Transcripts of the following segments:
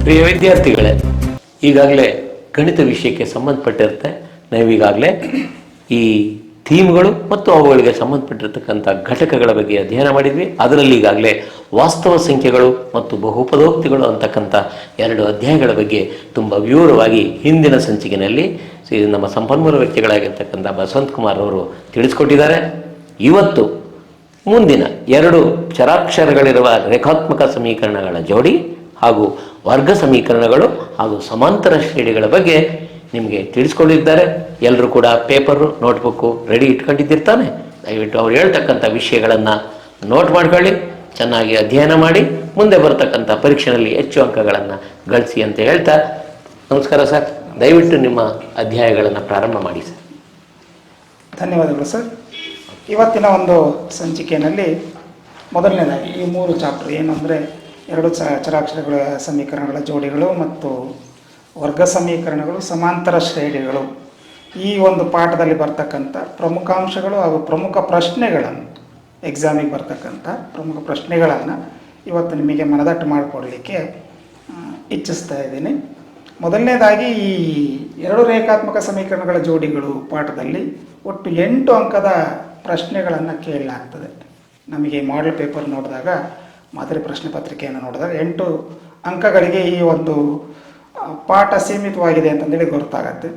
ಪ್ರಿಯ ವಿದ್ಯಾರ್ಥಿಗಳೇ, ಈಗಾಗಲೇ ಗಣಿತ ವಿಷಯಕ್ಕೆ ಸಂಬಂಧಪಟ್ಟಿರುತ್ತೆ. ನಾವೀಗಾಗಲೇ ಈ ಥೀಮ್ಗಳು ಮತ್ತು ಅವುಗಳಿಗೆ ಸಂಬಂಧಪಟ್ಟಿರ್ತಕ್ಕಂಥ ಘಟಕಗಳ ಬಗ್ಗೆ ಅಧ್ಯಯನ ಮಾಡಿದ್ವಿ. ಅದರಲ್ಲಿ ಈಗಾಗಲೇ ವಾಸ್ತವ ಸಂಖ್ಯೆಗಳು ಮತ್ತು ಬಹುಪದೋಕ್ತಿಗಳು ಅಂತಕ್ಕಂಥ 2 ಅಧ್ಯಾಯಗಳ ಬಗ್ಗೆ ತುಂಬ ವಿವರವಾಗಿ ಹಿಂದಿನ ಸಂಚಿಕೆಯಲ್ಲಿ ನಮ್ಮ ಸಂಪನ್ಮೂಲ ವ್ಯಕ್ತಿಗಳಾಗಿರ್ತಕ್ಕಂಥ ಬಸವಂತ್ ಕುಮಾರ್ ಅವರು ತಿಳಿಸ್ಕೊಟ್ಟಿದ್ದಾರೆ. ಇವತ್ತು ಮುಂದಿನ 2 ಚರಾಕ್ಷರಗಳಿರುವ ರೇಖಾತ್ಮಕ ಸಮೀಕರಣಗಳ ಜೋಡಿ ಹಾಗೂ ವರ್ಗ ಸಮೀಕರಣಗಳು ಹಾಗೂ ಸಮಾಂತರ ಶ್ರೇಣಿಗಳ ಬಗ್ಗೆ ನಿಮಗೆ ತಿಳಿಸ್ಕೊಂಡಿದ್ದಾರೆ. ಎಲ್ಲರೂ ಕೂಡ ಪೇಪರು ನೋಟ್ಬುಕ್ಕು ರೆಡಿ ಇಟ್ಕೊಂಡಿದ್ದಿರ್ತಾನೆ. ದಯವಿಟ್ಟು ಅವ್ರು ಹೇಳ್ತಕ್ಕಂಥ ವಿಷಯಗಳನ್ನು ನೋಟ್ ಮಾಡ್ಕೊಳ್ಳಿ, ಚೆನ್ನಾಗಿ ಅಧ್ಯಯನ ಮಾಡಿ, ಮುಂದೆ ಬರತಕ್ಕಂಥ ಪರೀಕ್ಷೆಯಲ್ಲಿ ಹೆಚ್ಚು ಅಂಕಗಳನ್ನು ಗಳಿಸಿ ಅಂತ ಹೇಳ್ತಾ ನಮಸ್ಕಾರ ಸರ್. ದಯವಿಟ್ಟು ನಿಮ್ಮ ಅಧ್ಯಾಯಗಳನ್ನು ಪ್ರಾರಂಭ ಮಾಡಿ ಸರ್. ಧನ್ಯವಾದಗಳು ಸರ್. ಇವತ್ತಿನ ಒಂದು ಸಂಚಿಕೆಯಲ್ಲಿ ಮೊದಲನೇದಾಗಿ ಈ 3 ಚಾಪ್ಟರ್ ಏನಂದರೆ 2 ಚರಾಕ್ಷರಗಳ ಸಮೀಕರಣಗಳ ಜೋಡಿಗಳು ಮತ್ತು ವರ್ಗ ಸಮೀಕರಣಗಳು, ಸಮಾಂತರ ಶ್ರೇಣಿಗಳು, ಈ ಒಂದು ಪಾಠದಲ್ಲಿ ಬರ್ತಕ್ಕಂಥ ಪ್ರಮುಖಾಂಶಗಳು ಹಾಗೂ ಪ್ರಮುಖ ಪ್ರಶ್ನೆಗಳನ್ನು, ಎಕ್ಸಾಮಿಗೆ ಬರ್ತಕ್ಕಂಥ ಪ್ರಮುಖ ಪ್ರಶ್ನೆಗಳನ್ನು ಇವತ್ತು ನಿಮಗೆ ಮನದಟ್ಟು ಮಾಡಿಕೊಡಲಿಕ್ಕೆ ಇಚ್ಛಿಸ್ತಾ ಇದ್ದೀನಿ. ಮೊದಲನೇದಾಗಿ ಈ 2 ರೇಖಾತ್ಮಕ ಸಮೀಕರಣಗಳ ಜೋಡಿಗಳು ಪಾಠದಲ್ಲಿ ಒಟ್ಟು 8 ಅಂಕದ ಪ್ರಶ್ನೆಗಳನ್ನು ಕೇಳಲಾಗ್ತದೆ. ನಮಗೆ ಮಾಡೆಲ್ ಪೇಪರ್ ನೋಡಿದಾಗ, ಮಾದರಿ ಪ್ರಶ್ನೆ ಪತ್ರಿಕೆಯನ್ನು ನೋಡಿದಾಗ 8 ಅಂಕಗಳಿಗೆ ಈ ಒಂದು ಪಾಠ ಸೀಮಿತವಾಗಿದೆ ಅಂತಂದೇಳಿ ಗೊತ್ತಾಗತ್ತೆ.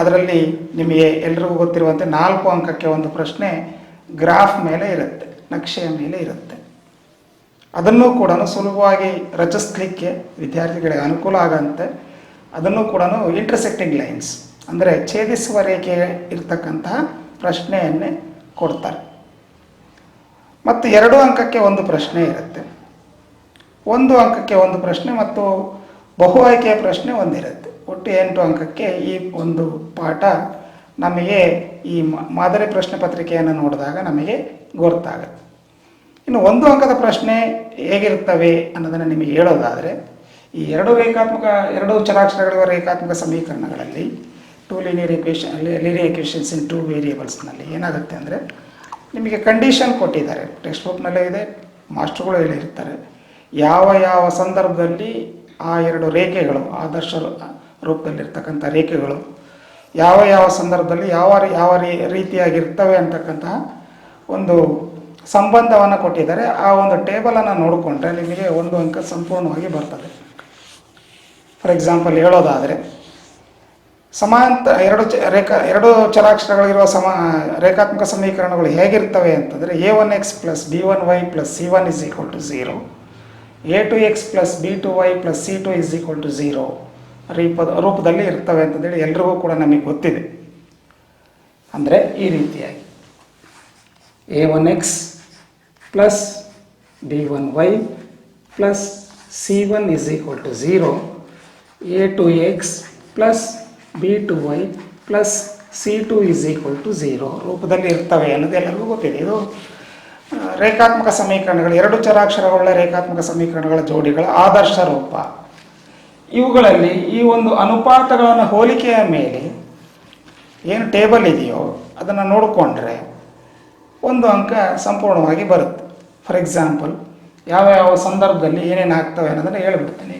ಅದರಲ್ಲಿ ನಿಮಗೆ ಎಲ್ರಿಗೂ ಗೊತ್ತಿರುವಂತೆ 4 ಅಂಕಕ್ಕೆ ಒಂದು ಪ್ರಶ್ನೆ ಗ್ರಾಫ್ ಮೇಲೆ ಇರುತ್ತೆ, ನಕ್ಷೆಯ ಮೇಲೆ ಇರುತ್ತೆ. ಅದನ್ನು ಕೂಡ ಸುಲಭವಾಗಿ ರಚಿಸಲಿಕ್ಕೆ ವಿದ್ಯಾರ್ಥಿಗಳಿಗೆ ಅನುಕೂಲ ಆಗಂತೆ ಅದನ್ನು ಕೂಡ ಇಂಟರ್ಸೆಕ್ಟಿಂಗ್ ಲೈನ್ಸ್ ಅಂದರೆ ಛೇದಿಸುವ ರೇಖೆ ಇರತಕ್ಕಂತಹ ಪ್ರಶ್ನೆಯನ್ನೇ ಕೊಡ್ತಾರೆ. ಮತ್ತು 2 ಅಂಕಕ್ಕೆ ಒಂದು ಪ್ರಶ್ನೆ ಇರುತ್ತೆ, 1 ಅಂಕಕ್ಕೆ ಒಂದು ಪ್ರಶ್ನೆ ಮತ್ತು ಬಹು ಆಯ್ಕೆಯ ಪ್ರಶ್ನೆ ಒಂದಿರುತ್ತೆ. ಒಟ್ಟು 8 ಅಂಕಕ್ಕೆ ಈ ಒಂದು ಪಾಠ ನಮಗೆ ಈ ಮಾದರಿ ಪ್ರಶ್ನೆ ಪತ್ರಿಕೆಯನ್ನು ನೋಡಿದಾಗ ನಮಗೆ ಗೊತ್ತಾಗುತ್ತೆ. ಇನ್ನು 1 ಅಂಕದ ಪ್ರಶ್ನೆ ಹೇಗಿರ್ತವೆ ಅನ್ನೋದನ್ನು ನಿಮಗೆ ಹೇಳೋದಾದರೆ, ಈ 2 ಚರಾಕ್ಷರಗಳಿರುವ ರೇಖಾತ್ಮಕ ಸಮೀಕರಣಗಳಲ್ಲಿ 2 ಲೀನಿಯರ್ ಈಕ್ವೇಷನ್ಸ್ ಇನ್ 2 ವೇರಿಯೇಬಲ್ಸ್ನಲ್ಲಿ ಏನಾಗುತ್ತೆ ಅಂದರೆ, ನಿಮಗೆ ಕಂಡೀಷನ್ ಕೊಟ್ಟಿದ್ದಾರೆ, ಟೆಕ್ಸ್ಟ್ ಬುಕ್ನಲ್ಲೇ ಇದೆ, ಮಾಸ್ಟರ್ಗಳು ಹೇಳಿರ್ತಾರೆ. ಯಾವ ಸಂದರ್ಭದಲ್ಲಿ ಆ 2 ರೇಖೆಗಳು, ಆದರ್ಶ ರೂಪದಲ್ಲಿರ್ತಕ್ಕಂಥ ರೇಖೆಗಳು ಯಾವ ಸಂದರ್ಭದಲ್ಲಿ ಯಾವ ರೀತಿಯಾಗಿರ್ತವೆ ಅಂತಕ್ಕಂತಹ ಒಂದು ಸಂಬಂಧವನ್ನು ಕೊಟ್ಟಿದ್ದಾರೆ. ಆ ಒಂದು ಟೇಬಲನ್ನು ನೋಡಿಕೊಂಡ್ರೆ ನಿಮಗೆ 1 ಅಂಕ ಸಂಪೂರ್ಣವಾಗಿ ಬರ್ತದೆ. ಫಾರ್ ಎಕ್ಸಾಂಪಲ್ ಹೇಳೋದಾದರೆ, ಎರಡು ಚರಾಕ್ಷರಗಳಿರುವ ರೇಖಾತ್ಮಕ ಸಮೀಕರಣಗಳು ಹೇಗಿರ್ತವೆ ಅಂತಂದರೆ, a1x + b1y + c1 = 0, a2x + b2y + c2 = 0 ರೂಪದಲ್ಲಿ ಇರ್ತವೆ ಅಂತಂದೇಳಿ ಎಲ್ರಿಗೂ ಕೂಡ ನಮಗೆ ಗೊತ್ತಿದೆ. ಅಂದರೆ ಈ ರೀತಿಯಾಗಿ a1x + b1y + c1 = 0, a2x + b2y + c2 = 0 ರೂಪದಲ್ಲಿ ಇರ್ತವೆ ಅನ್ನೋದು ಎಲ್ಲರಿಗೂ ಗೊತ್ತಿದೆ. ಇದು ರೇಖಾತ್ಮಕ ಸಮೀಕರಣಗಳು, 2 ಚರಾಕ್ಷರಗಳ ರೇಖಾತ್ಮಕ ಸಮೀಕರಣಗಳ ಜೋಡಿಗಳ ಆದರ್ಶ ರೂಪ. ಇವುಗಳಲ್ಲಿ ಈ ಒಂದು ಅನುಪಾತಗಳನ್ನು ಹೋಲಿಕೆಯ ಮೇಲೆ ಏನು ಟೇಬಲ್ ಇದೆಯೋ ಅದನ್ನು ನೋಡಿಕೊಂಡ್ರೆ 1 ಅಂಕ ಸಂಪೂರ್ಣವಾಗಿ ಬರುತ್ತೆ. ಫಾರ್ ಎಕ್ಸಾಂಪಲ್ ಯಾವ ಸಂದರ್ಭದಲ್ಲಿ ಏನೇನು ಆಗ್ತವೆ ಅನ್ನೋದನ್ನು ಹೇಳ್ಬಿಡ್ತೇನೆ.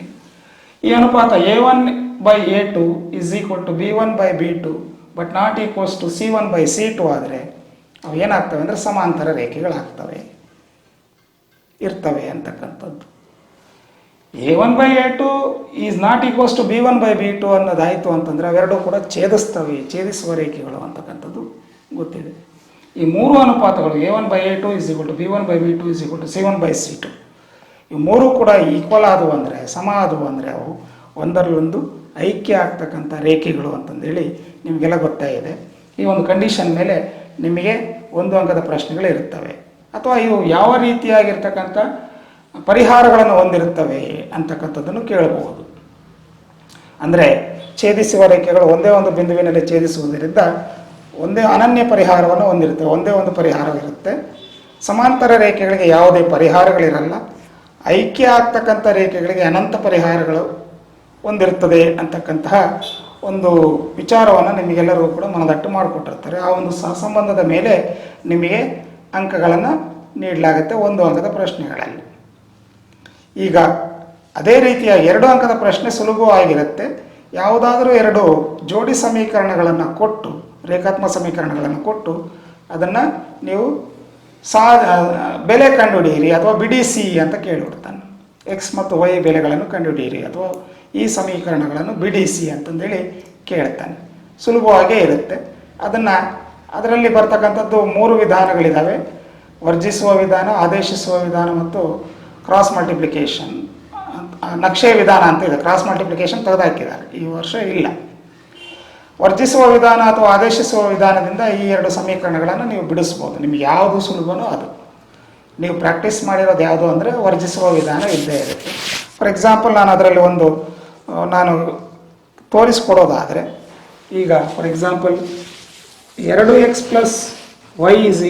ಈ ಅನುಪಾತ a1/a2 = b1/b2 but not equals to c1/c2 ಆದರೆ ಅವು ಏನಾಗ್ತವೆ ಅಂದರೆ ಸಮಾಂತರ ರೇಖೆಗಳಾಗ್ತವೆ, ಇರ್ತವೆ ಅಂತಕ್ಕಂಥದ್ದು. a1/a2 is not equals to b1/b2 ಅನ್ನೋದಾಯಿತು ಅಂತಂದರೆ ಅವೆರಡೂ ಕೂಡ ಛೇದಿಸುವ ರೇಖೆಗಳು ಅಂತಕ್ಕಂಥದ್ದು ಗೊತ್ತಿದೆ. ಈ 3 ಅನುಪಾತಗಳು a1/a2 = b1/b2 = c1/c2 ಇವು 3 ಕೂಡ ಈಕ್ವಲ್ ಆದವು ಅಂದರೆ, ಸಮ ಆದವು ಅಂದರೆ ಅವು ಒಂದರಲ್ಲೊಂದು ಐಕ್ಯ ಆಗ್ತಕ್ಕಂಥ ರೇಖೆಗಳು ಅಂತಂದೇಳಿ ನಿಮಗೆಲ್ಲ ಗೊತ್ತಾಗಿದೆ. ಈ ಒಂದು ಕಂಡೀಷನ್ ಮೇಲೆ ನಿಮಗೆ 1 ಅಂಕದ ಪ್ರಶ್ನೆಗಳು ಇರುತ್ತವೆ. ಅಥವಾ ಇವು ಯಾವ ರೀತಿಯಾಗಿರ್ತಕ್ಕಂಥ ಪರಿಹಾರಗಳನ್ನು ಹೊಂದಿರುತ್ತವೆ ಅಂತಕ್ಕಂಥದ್ದನ್ನು ಕೇಳಬಹುದು. ಅಂದರೆ ಛೇದಿಸುವ ರೇಖೆಗಳು ಒಂದೇ ಒಂದು ಬಿಂದುವಿನಲ್ಲಿ ಛೇದಿಸುವುದರಿಂದ ಒಂದೇ ಅನನ್ಯ ಪರಿಹಾರವನ್ನು ಹೊಂದಿರುತ್ತೆ, ಒಂದೇ ಒಂದು ಪರಿಹಾರವಿರುತ್ತೆ. ಸಮಾಂತರ ರೇಖೆಗಳಿಗೆ ಯಾವುದೇ ಪರಿಹಾರಗಳಿರಲ್ಲ, ಐಕ್ಯ ಆಗ್ತಕ್ಕಂಥ ರೇಖೆಗಳಿಗೆ ಅನಂತ ಪರಿಹಾರಗಳು ಹೊಂದಿರ್ತದೆ ಅಂತಕ್ಕಂತಹ ಒಂದು ವಿಚಾರವನ್ನು ನಿಮಗೆಲ್ಲರಿಗೂ ಕೂಡ ಮನದಟ್ಟು ಮಾಡಿಕೊಟ್ಟಿರ್ತಾರೆ. ಆ ಒಂದು ಸಹಸಂಬಂಧದ ಮೇಲೆ ನಿಮಗೆ ಅಂಕಗಳನ್ನು ನೀಡಲಾಗುತ್ತೆ 1 ಅಂಕದ ಪ್ರಶ್ನೆಗಳಲ್ಲಿ. ಈಗ ಅದೇ ರೀತಿಯಾಗಿ 2 ಅಂಕದ ಪ್ರಶ್ನೆ ಸುಲಭವಾಗಿರುತ್ತೆ. ಯಾವುದಾದ್ರೂ 2 ಜೋಡಿ ಸಮೀಕರಣಗಳನ್ನು ಕೊಟ್ಟು, ರೇಖಾತ್ಮಕ ಸಮೀಕರಣಗಳನ್ನು ಕೊಟ್ಟು ಅದನ್ನು ನೀವು ಬೆಲೆ ಕಂಡುಹಿಡಿಯಿರಿ ಅಥವಾ ಬಿಡಿಸಿ ಅಂತ ಕೇಳಿಬಿಡ್ತಾನೆ. ಎಕ್ಸ್ ಮತ್ತು ವೈ ಬೆಲೆಗಳನ್ನು ಕಂಡುಹಿಡಿಯಿರಿ ಅಥವಾ ಈ ಸಮೀಕರಣಗಳನ್ನು ಬಿಡಿಸಿ ಅಂತಂದೇಳಿ ಕೇಳ್ತಾನೆ. ಸುಲಭವಾಗೇ ಇರುತ್ತೆ. ಅದರಲ್ಲಿ ಬರ್ತಕ್ಕಂಥದ್ದು 3 ವಿಧಾನಗಳಿದ್ದಾವೆ: ವರ್ಜಿಸುವ ವಿಧಾನ, ಆದೇಶಿಸುವ ವಿಧಾನ ಮತ್ತು ಕ್ರಾಸ್ ಮಲ್ಟಿಪ್ಲಿಕೇಶನ್. ನಕ್ಷೆ ವಿಧಾನ ಅಂತ ಇದೆ. ಕ್ರಾಸ್ ಮಲ್ಟಿಪ್ಲಿಕೇಶನ್ ತೆಗೆದುಹಾಕಿದ್ದಾರೆ, ಈ ವರ್ಷ ಇಲ್ಲ. ವರ್ಜಿಸುವ ವಿಧಾನ ಅಥವಾ ಆದೇಶಿಸುವ ವಿಧಾನದಿಂದ ಈ 2 ಸಮೀಕರಣಗಳನ್ನು ನೀವು ಬಿಡಿಸ್ಬೋದು. ನಿಮಗೆ ಯಾವುದು ಸುಲಭನೋ ಅದು. ನೀವು ಪ್ರಾಕ್ಟೀಸ್ ಮಾಡಿರೋದು ಯಾವುದು ಅಂದರೆ ವರ್ಜಿಸುವ ವಿಧಾನ ಇದ್ದೇ ಇರುತ್ತೆ. ಫಾರ್ ಎಕ್ಸಾಂಪಲ್ ನಾನು ಅದರಲ್ಲಿ ನಾನು ತೋರಿಸ್ಕೊಡೋದಾದರೆ, ಈಗ ಫಾರ್ ಎಕ್ಸಾಂಪಲ್ 2x + y =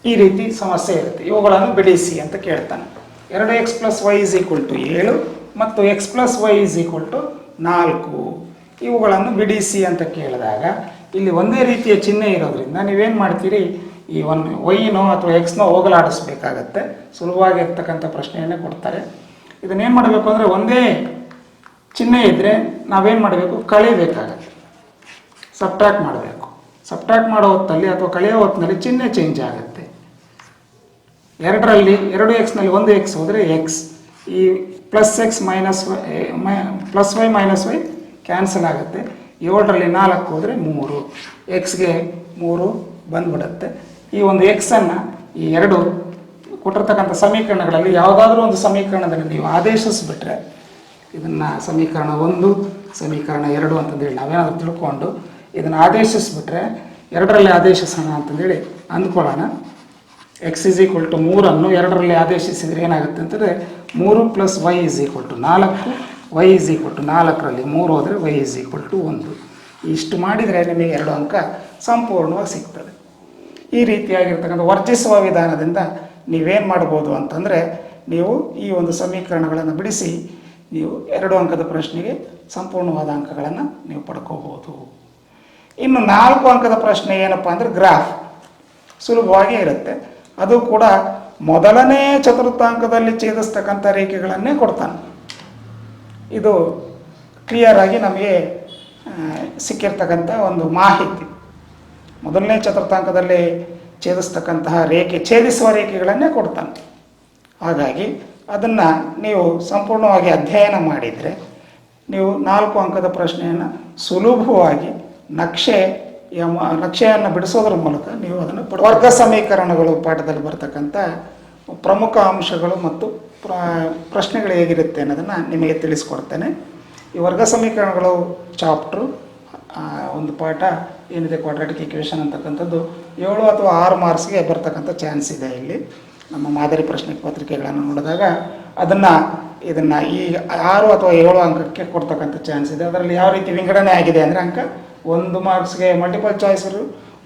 ಈ ರೀತಿ ಸಮಸ್ಯೆ ಇರುತ್ತೆ. ಇವುಗಳನ್ನು ಬಿಡಿಸಿ ಅಂತ ಕೇಳ್ತಾನೆ. 2x + y = 7 ಮತ್ತು x + y = 4. ಇವುಗಳನ್ನು ಬಿಡಿಸಿ ಅಂತ ಕೇಳಿದಾಗ ಇಲ್ಲಿ ಒಂದೇ ರೀತಿಯ ಚಿಹ್ನೆ ಇರೋದ್ರಿಂದ ನೀವೇನು ಮಾಡ್ತೀರಿ, ಈ ವೈನೋ ಅಥವಾ ಎಕ್ಸ್ನೋ ಹೋಗಲಾಡಿಸ್ಬೇಕಾಗತ್ತೆ. ಸುಲಭವಾಗಿರ್ತಕ್ಕಂಥ ಪ್ರಶ್ನೆಯನ್ನೇ ಕೊಡ್ತಾರೆ. ಇದನ್ನೇನು ಮಾಡಬೇಕು ಅಂದರೆ, ಒಂದೇ ಚಿಹ್ನೆ ಇದ್ದರೆ ನಾವೇನು ಮಾಡಬೇಕು, ಕಳಿಬೇಕಾಗತ್ತೆ, ಸಬ್ಟ್ರಾಕ್ಟ್ ಮಾಡಬೇಕು. ಸಬ್ಟ್ರಾಕ್ಟ್ ಮಾಡೋ ಹೊತ್ತಲ್ಲಿ ಅಥವಾ ಕಳೆಯೋ ಹೊತ್ತಿನಲ್ಲಿ ಚಿಹ್ನೆ ಚೇಂಜ್ ಆಗುತ್ತೆ. 2ರಲ್ಲಿ 2x ನಲ್ಲಿ 1x ಹೋದರೆ x, ಈ +x +y -y ಕ್ಯಾನ್ಸಲ್ ಆಗುತ್ತೆ. 7ರಲ್ಲಿ 4 ಹೋದರೆ 3, ಎಕ್ಸ್ಗೆ 3 ಬಂದ್ಬಿಡುತ್ತೆ. ಈ ಒಂದು ಎಕ್ಸನ್ನು ಈ 2 ಕೊಟ್ಟಿರ್ತಕ್ಕಂಥ ಸಮೀಕರಣಗಳಲ್ಲಿ ಯಾವುದಾದ್ರೂ ಒಂದು ಸಮೀಕರಣದಲ್ಲಿ ನೀವು ಆದೇಶಿಸಿಬಿಟ್ರೆ, ಇದನ್ನು ಸಮೀಕರಣ 1, ಸಮೀಕರಣ 2 ಅಂತಂದೇಳಿ ನಾವೇನಾದರೂ ತಿಳ್ಕೊಂಡು ಇದನ್ನು ಆದೇಶಿಸಿಬಿಟ್ರೆ, 2ರಲ್ಲಿ ಆದೇಶಿಸೋಣ ಅಂತಂದೇಳಿ ಅಂದ್ಕೊಳ್ಳೋಣ. x = 3 2ರಲ್ಲಿ ಆದೇಶಿಸಿದರೆ ಏನಾಗುತ್ತೆ ಅಂತಂದರೆ 3 + y = 4, y = 4ರಲ್ಲಿ 3 ಹೋದರೆ y = 1. ಇಷ್ಟು ಮಾಡಿದರೆ ನಿಮಗೆ 2 ಅಂಕ ಸಂಪೂರ್ಣವಾಗಿ ಸಿಗ್ತದೆ. ಈ ರೀತಿಯಾಗಿರ್ತಕ್ಕಂಥ ವರ್ಜಿಸುವ ವಿಧಾನದಿಂದ ನೀವೇನು ಮಾಡ್ಬೋದು ಅಂತಂದರೆ, ನೀವು ಈ ಒಂದು ಸಮೀಕರಣಗಳನ್ನು ಬಿಡಿಸಿ ನೀವು 2 ಅಂಕದ ಪ್ರಶ್ನೆಗೆ ಸಂಪೂರ್ಣವಾದ ಅಂಕಗಳನ್ನು ನೀವು ಪಡ್ಕೋಬೋದು. ಇನ್ನು 4 ಅಂಕದ ಪ್ರಶ್ನೆ ಏನಪ್ಪ ಅಂದರೆ ಗ್ರಾಫ್. ಸುಲಭವಾಗಿ ಇರುತ್ತೆ. ಅದು ಕೂಡ ಮೊದಲನೇ ಚತುರ್ಥಾಂಕದಲ್ಲಿ ಛೇದಿಸ್ತಕ್ಕಂಥ ರೇಖೆಗಳನ್ನೇ ಕೊಡ್ತಾನೆ. ಇದು ಕ್ಲಿಯರ್ ಆಗಿ ನಮಗೆ ಸಿಕ್ಕಿರ್ತಕ್ಕಂಥ ಒಂದು ಮಾಹಿತಿ. ಮೊದಲನೇ ಚತುರ್ಥಾಂಕದಲ್ಲಿ ಛೇದಿಸ್ತಕ್ಕಂತಹ ಛೇದಿಸುವ ರೇಖೆಗಳನ್ನೇ ಕೊಡ್ತಾನೆ. ಹಾಗಾಗಿ ಅದನ್ನು ನೀವು ಸಂಪೂರ್ಣವಾಗಿ ಅಧ್ಯಯನ ಮಾಡಿದರೆ ನೀವು 4 ಅಂಕದ ಪ್ರಶ್ನೆಯನ್ನು ಸುಲಭವಾಗಿ ನಕ್ಷೆಯನ್ನು ಬಿಡಿಸೋದ್ರ ಮೂಲಕ ನೀವು ಅದನ್ನು ವರ್ಗ ಸಮೀಕರಣಗಳು ಪಾಠದಲ್ಲಿ ಬರ್ತಕ್ಕಂಥ ಪ್ರಮುಖ ಅಂಶಗಳು ಮತ್ತು ಪ್ರಶ್ನೆಗಳು ಹೇಗಿರುತ್ತೆ ಅನ್ನೋದನ್ನು ನಿಮಗೆ ತಿಳಿಸ್ಕೊಡ್ತೇನೆ. ಈ ವರ್ಗ ಸಮೀಕರಣಗಳು ಚಾಪ್ಟ್ರು ಒಂದು ಪಾಠ ಏನಿದೆ, ಕ್ವಾಡ್ರಾಟಿಕ್ ಈಕ್ವೇಷನ್ ಅಂತಕ್ಕಂಥದ್ದು 7 ಅಥವಾ 6 ಮಾರ್ಕ್ಸ್ಗೆ ಬರ್ತಕ್ಕಂಥ ಚಾನ್ಸ್ ಇದೆ. ಇಲ್ಲಿ ನಮ್ಮ ಮಾದರಿ ಪ್ರಶ್ನೆ ಪತ್ರಿಕೆಗಳನ್ನು ನೋಡಿದಾಗ ಇದನ್ನು ಈ 6 ಅಥವಾ 7 ಅಂಕಕ್ಕೆ ಕೊಡ್ತಕ್ಕಂಥ ಚಾನ್ಸ್ ಇದೆ. ಅದರಲ್ಲಿ ಯಾವ ರೀತಿ ವಿಂಗಡಣೆ ಆಗಿದೆ ಅಂದರೆ, ಅಂಕ 1 ಮಾರ್ಕ್ಸ್ಗೆ ಮಲ್ಟಿಪಲ್ ಚಾಯ್ಸರು,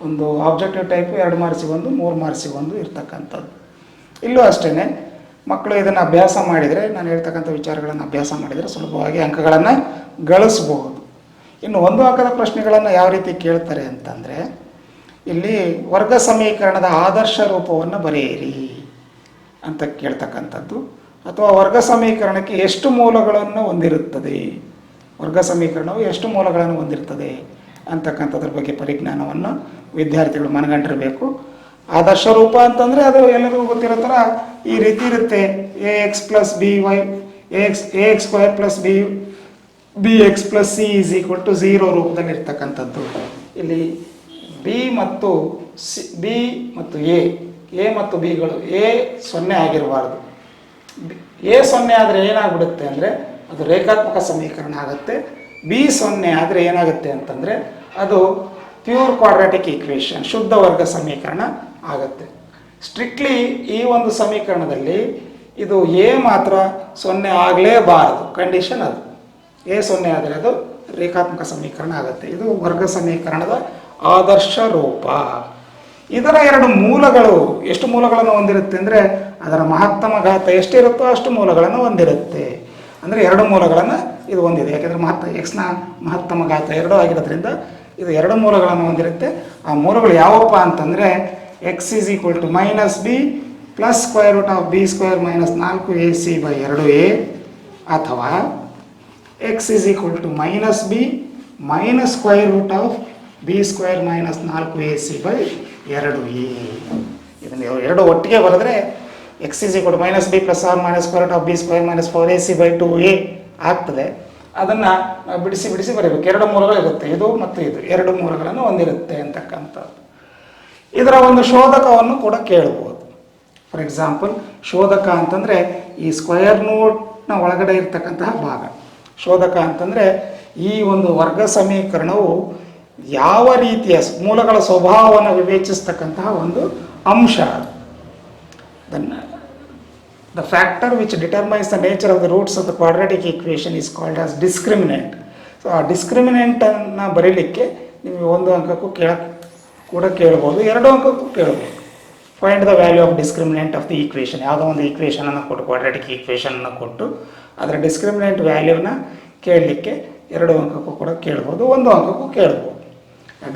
ಒಂದು ಆಬ್ಜೆಕ್ಟಿವ್ ಟೈಪು, 2 ಮಾರ್ಕ್ಸಿಗೆ 1, 3 ಮಾರ್ಕ್ಸಿಗೆ 1 ಇರ್ತಕ್ಕಂಥದ್ದು. ಇಲ್ಲೂ ಅಷ್ಟೇ, ಮಕ್ಕಳು ಇದನ್ನು ಅಭ್ಯಾಸ ಮಾಡಿದರೆ, ನಾನು ಹೇಳ್ತಕ್ಕಂಥ ವಿಚಾರಗಳನ್ನು ಅಭ್ಯಾಸ ಮಾಡಿದರೆ ಸುಲಭವಾಗಿ ಅಂಕಗಳನ್ನು ಗಳಿಸ್ಬೋದು. ಇನ್ನು 1 ಅಂಕದ ಪ್ರಶ್ನೆಗಳನ್ನು ಯಾವ ರೀತಿ ಕೇಳ್ತಾರೆ ಅಂತಂದರೆ, ಇಲ್ಲಿ ವರ್ಗ ಸಮೀಕರಣದ ಆದರ್ಶ ರೂಪವನ್ನು ಬರೆಯಿರಿ ಅಂತ ಕೇಳ್ತಕ್ಕಂಥದ್ದು, ಅಥವಾ ವರ್ಗ ಸಮೀಕರಣಕ್ಕೆ ಎಷ್ಟು ಮೂಲಗಳನ್ನು ಹೊಂದಿರುತ್ತದೆ, ವರ್ಗ ಸಮೀಕರಣವು ಎಷ್ಟು ಮೂಲಗಳನ್ನು ಹೊಂದಿರ್ತದೆ ಅಂತಕ್ಕಂಥದ್ರ ಬಗ್ಗೆ ಪರಿಜ್ಞಾನವನ್ನು ವಿದ್ಯಾರ್ಥಿಗಳು ಮನಗಂಡಿರಬೇಕು. ಆದರ್ಶ ರೂಪ ಅಂತಂದರೆ ಅದು ಎಲ್ಲರಿಗೂ ಗೊತ್ತಿರೋ ಥರ ಈ ರೀತಿ ಇರುತ್ತೆ. ax + by ax² + bx + c = 0 ರೂಪದಲ್ಲಿ ಇರ್ತಕ್ಕಂಥದ್ದು. ಇಲ್ಲಿ ಬಿ ಮತ್ತು ಎ ಮತ್ತು ಬಿಗಳು ಎ 0 ಆಗಿರಬಾರ್ದು. ಎ 0 ಆದರೆ ಏನಾಗ್ಬಿಡುತ್ತೆ ಅಂದರೆ ಅದು ರೇಖಾತ್ಮಕ ಸಮೀಕರಣ ಆಗುತ್ತೆ. ಬಿ 0 ಆದರೆ ಏನಾಗುತ್ತೆ ಅಂತಂದರೆ ಅದು ಪ್ಯೂರ್ ಕ್ವಾಡ್ರಾಟಿಕ್ ಈಕ್ವೇಷನ್, ಶುದ್ಧ ವರ್ಗ ಸಮೀಕರಣ ಆಗುತ್ತೆ. ಸ್ಟ್ರಿಕ್ಟ್ಲಿ ಈ ಒಂದು ಸಮೀಕರಣದಲ್ಲಿ ಇದು ಎ ಮಾತ್ರ 0 ಆಗಲೇಬಾರದು, ಕಂಡೀಷನ್ ಅದು. ಎ 0 ಆದರೆ ಅದು ರೇಖಾತ್ಮಕ ಸಮೀಕರಣ ಆಗುತ್ತೆ. ಇದು ವರ್ಗ ಸಮೀಕರಣದ ಆದರ್ಶ ರೂಪ. ಇದರ 2 ಮೂಲಗಳು ಎಷ್ಟು ಮೂಲಗಳನ್ನು ಹೊಂದಿರುತ್ತೆ ಅಂದರೆ, ಅದರ ಮಹತ್ತಮ ಘಾತ ಎಷ್ಟಿರುತ್ತೋ ಅಷ್ಟು ಮೂಲಗಳನ್ನು ಹೊಂದಿರುತ್ತೆ. ಅಂದರೆ 2 ಮೂಲಗಳನ್ನು ಇದು ಒಂದಿದೆ, ಯಾಕೆಂದರೆ ಎಕ್ಸ್ನ ಮಹತ್ತಮ ಘಾತ 2 ಆಗಿರೋದ್ರಿಂದ ಇದು 2 ಮೂಲಗಳನ್ನು ಹೊಂದಿರುತ್ತೆ. ಆ ಮೂಲಗಳು ಯಾವಪ್ಪ ಅಂತಂದರೆ X is equal to -b plus square root of b² - 4ac/2a, ಅಥವಾ X is equal to -b minus square root of b² - 4ac/2a. ಇದನ್ನು ಎರಡು ಒಟ್ಟಿಗೆ ಬರೆದ್ರೆ X is equal to -b plus or minus square root of b² - 4ac/2a ಆಗ್ತದೆ. ಅದನ್ನು ಬಿಡಿಸಿ ಬರೀಬೇಕು. 2 ಮೂಲಗಳಿರುತ್ತೆ, ಇದು ಮತ್ತು ಇದು 2 ಮೂಲಗಳನ್ನು ಹೊಂದಿರುತ್ತೆ ಅಂತಕ್ಕಂಥದ್ದು. ಇದರ ಒಂದು ಶೋಧಕವನ್ನು ಕೂಡ ಕೇಳ್ಬೋದು. ಫಾರ್ ಎಕ್ಸಾಂಪಲ್, ಶೋಧಕ ಅಂತಂದರೆ ಈ ಸ್ಕ್ವೇರ್ ರೂಟ್ನ ಒಳಗಡೆ ಇರ್ತಕ್ಕಂತಹ ಭಾಗ. ಶೋಧಕ ಅಂತಂದರೆ ಈ ಒಂದು ವರ್ಗ ಸಮೀಕರಣವು ಯಾವ ರೀತಿಯ ಮೂಲಗಳ ಸ್ವಭಾವವನ್ನು ವಿವೇಚಿಸ್ತಕ್ಕಂತಹ ಒಂದು ಅಂಶ. The factor which determines the nature of the roots of the quadratic equation is called as discriminant. So ಆ ಡಿಸ್ಕ್ರಿಮಿನೆಂಟನ್ನು ಬರೀಲಿಕ್ಕೆ ನೀವು 1 ಅಂಕಕ್ಕೂ ಕೂಡ ಕೇಳ್ಬೋದು, 2 ಅಂಕಕ್ಕೂ ಕೇಳ್ಬೋದು. Find the value of discriminant of the equation. ಯಾವುದೋ ಒಂದು ಈಕ್ವೇಷನನ್ನು ಕೊಟ್ಟು, ಕ್ವಾಡ್ರಾಟಿಕ್ ಈಕ್ವೇಷನನ್ನು ಕೊಟ್ಟು ಅದರ ಡಿಸ್ಕ್ರಿಮಿನೆಂಟ್ ವ್ಯಾಲ್ಯೂನ ಕೇಳಲಿಕ್ಕೆ 2 ಅಂಕಕ್ಕೂ ಕೂಡ ಕೇಳ್ಬೋದು, 1 ಅಂಕಕ್ಕೂ ಕೇಳ್ಬೋದು.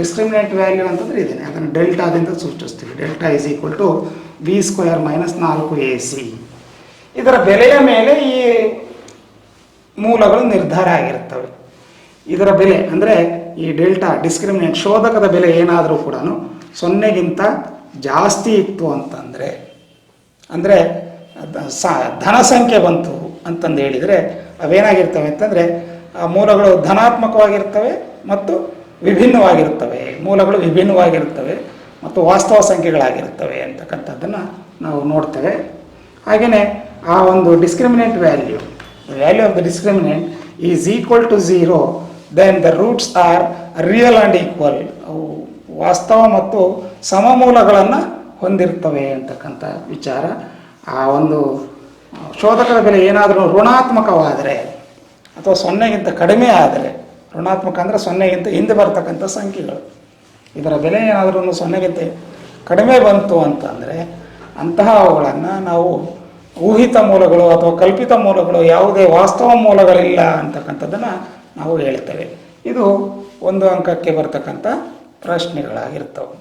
ಡಿಸ್ಕ್ರಿಮಿನೆಂಟ್ ವ್ಯಾಲ್ಯೂ ಅಂತಂದರೆ ಇದೇನೆ, ಅದನ್ನು ಡೆಲ್ಟಾದಿಂದ ಸೂಚಿಸ್ತೀವಿ. Delta is equal to b² - 4ac. ಇದರ ಬೆಲೆಯ ಮೇಲೆ ಈ ಮೂಲಗಳು ನಿರ್ಧಾರ ಆಗಿರ್ತವೆ. ಇದರ ಬೆಲೆ ಅಂದರೆ ಈ ಡೆಲ್ಟಾ ಡಿಸ್ಕ್ರಿಮಿನೆಂಟ್ ಶೋಧಕದ ಬೆಲೆ ಏನಾದರೂ ಕೂಡ 0ಗಿಂತ ಜಾಸ್ತಿ ಇತ್ತು ಅಂತಂದರೆ, ಅಂದರೆ ಧನ ಸಂಖ್ಯೆ ಬಂತು ಅಂತಂದು ಹೇಳಿದರೆ ಅವೇನಾಗಿರ್ತವೆ ಅಂತಂದರೆ ಆ ಮೂಲಗಳು ಧನಾತ್ಮಕವಾಗಿರ್ತವೆ ಮತ್ತು ವಿಭಿನ್ನವಾಗಿರುತ್ತವೆ. ಮೂಲಗಳು ವಿಭಿನ್ನವಾಗಿರುತ್ತವೆ ಮತ್ತು ವಾಸ್ತವ ಸಂಖ್ಯೆಗಳಾಗಿರುತ್ತವೆ ಅಂತಕ್ಕಂಥದ್ದನ್ನು ನಾವು ನೋಡ್ತೇವೆ. ಹಾಗೆಯೇ ಆ ಒಂದು discriminant value of the discriminant is equal to 0, then the roots are real and equal. ಅವು ವಾಸ್ತವ ಮತ್ತು ಸಮಮೂಲಗಳನ್ನು ಹೊಂದಿರ್ತವೆ ಅಂತಕ್ಕಂಥ ವಿಚಾರ. ಆ ಒಂದು ಶೋಧಕದ ಬೆಲೆ ಏನಾದರೂ ಋಣಾತ್ಮಕವಾದರೆ ಅಥವಾ 0ಗಿಂತ ಕಡಿಮೆ ಆದರೆ, ಋಣಾತ್ಮಕ ಅಂದರೆ 0ಗಿಂತ ಹಿಂದೆ ಬರ್ತಕ್ಕಂಥ ಸಂಖ್ಯೆಗಳು, ಇದರ ಬೆಲೆ ಏನಾದರೂ 0ಗಿಂತ ಕಡಿಮೆ ಬಂತು ಅಂತಂದರೆ ಅಂತಹ ಅವುಗಳನ್ನು ನಾವು ಊಹಿತ ಮೂಲಗಳು ಅಥವಾ ಕಲ್ಪಿತ ಮೂಲಗಳು, ಯಾವುದೇ ವಾಸ್ತವ ಮೂಲಗಳಿಲ್ಲ ಅಂತಕ್ಕಂಥದ್ದನ್ನು ನಾವು ಹೇಳ್ತೇವೆ. ಇದು 1 ಅಂಕಕ್ಕೆ ಬರ್ತಕ್ಕಂಥ ಪ್ರಶ್ನೆಗಳಾಗಿರ್ತವೆ.